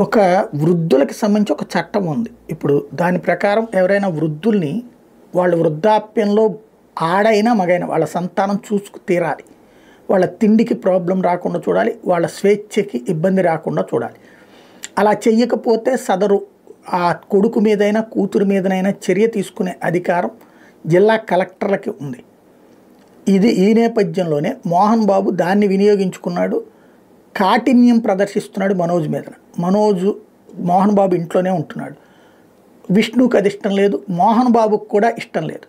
ఒక వృద్ధులకి సంబంధించి ఒక చట్టం ఉంది. ఇప్పుడు దాని ప్రకారం ఎవరైనా వృద్ధుల్ని వాళ్ళు వృద్ధాప్యంలో ఆడైనా మగైనా వాళ్ళ సంతానం చూసుకు తీరాలి. వాళ్ళ తిండికి ప్రాబ్లం రాకుండా చూడాలి. వాళ్ళ స్వేచ్ఛకి ఇబ్బంది రాకుండా చూడాలి. అలా చెయ్యకపోతే సదరు ఆ కొడుకు మీదైనా కూతురు మీదనైనా చర్య తీసుకునే అధికారం జిల్లా కలెక్టర్లకి ఉంది. ఈ నేపథ్యంలోనే మోహన్ బాబు దాన్ని వినియోగించుకున్నాడు. కాఠిన్యం ప్రదర్శిస్తున్నాడు మనోజ్ మీద. మోహన్ బాబు ఇంట్లోనే ఉంటున్నాడు. విష్ణుకి అది ఇష్టం లేదు, మోహన్ బాబుకు కూడా ఇష్టం లేదు.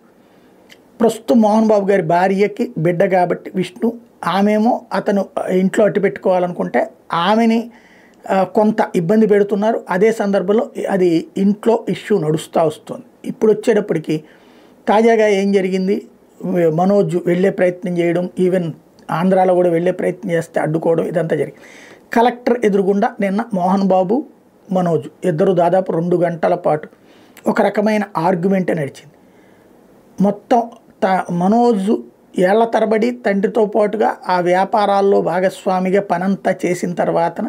ప్రస్తుతం మోహన్ బాబు గారి భార్యకి బిడ్డ కాబట్టి విష్ణు, ఆమెమో అతను ఇంట్లో అట్టు పెట్టుకోవాలనుకుంటే ఆమెని కొంత ఇబ్బంది పెడుతున్నారు. అదే సందర్భంలో అది ఇంట్లో ఇష్యూ నడుస్తూ వస్తుంది. ఇప్పుడు వచ్చేటప్పటికి తాజాగా ఏం జరిగింది, మనోజ్ వెళ్ళే ప్రయత్నం చేయడం, ఈవెన్ ఆంధ్రాలో కూడా వెళ్ళే ప్రయత్నం చేస్తే అడ్డుకోవడం, ఇదంతా జరిగింది. కలెక్టర్ ఎదురుగుండా నిన్న మోహన్ బాబు మనోజ్ ఇద్దరు దాదాపు 2 గంటల పాటు ఒక రకమైన ఆర్గ్యుమెంటే నడిచింది. మొత్తం మనోజ్ ఏళ్ల తరబడి తండ్రితో పాటుగా ఆ వ్యాపారాల్లో భాగస్వామిగా పనంతా చేసిన తర్వాతన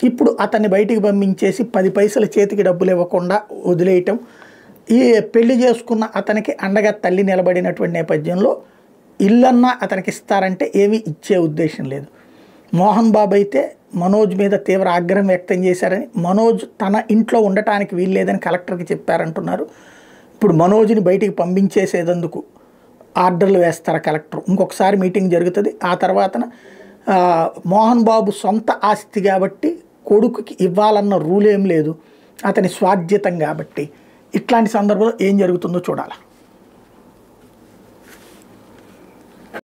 ఇప్పుడు అతన్ని బయటికి పంపించేసి 10 పైసలు చేతికి డబ్బులు ఇవ్వకుండా వదిలేయటం, ఈ పెళ్లి చేసుకున్న అతనికి అండగా తల్లి నిలబడినటువంటి నేపథ్యంలో ఇల్లన్నా అతనికి ఇస్తారంటే ఏమీ ఇచ్చే ఉద్దేశం లేదు. మోహన్ బాబు అయితే మనోజ్ మీద తీవ్ర ఆగ్రహం వ్యక్తం చేశారని, మనోజ్ తన ఇంట్లో ఉండటానికి వీల్లేదని కలెక్టర్కి చెప్పారంటున్నారు. ఇప్పుడు మనోజ్ని బయటికి పంపించేసేందుకు ఆర్డర్లు వేస్తారు కలెక్టర్. ఇంకొకసారి మీటింగ్ జరుగుతుంది. ఆ తర్వాతన మోహన్ బాబు సొంత ఆస్తి కాబట్టి కొడుకుకి ఇవ్వాలన్న రూల్ ఏం లేదు, అతని స్వాధ్యతం కాబట్టి. ఇట్లాంటి సందర్భంలో ఏం జరుగుతుందో చూడాలి.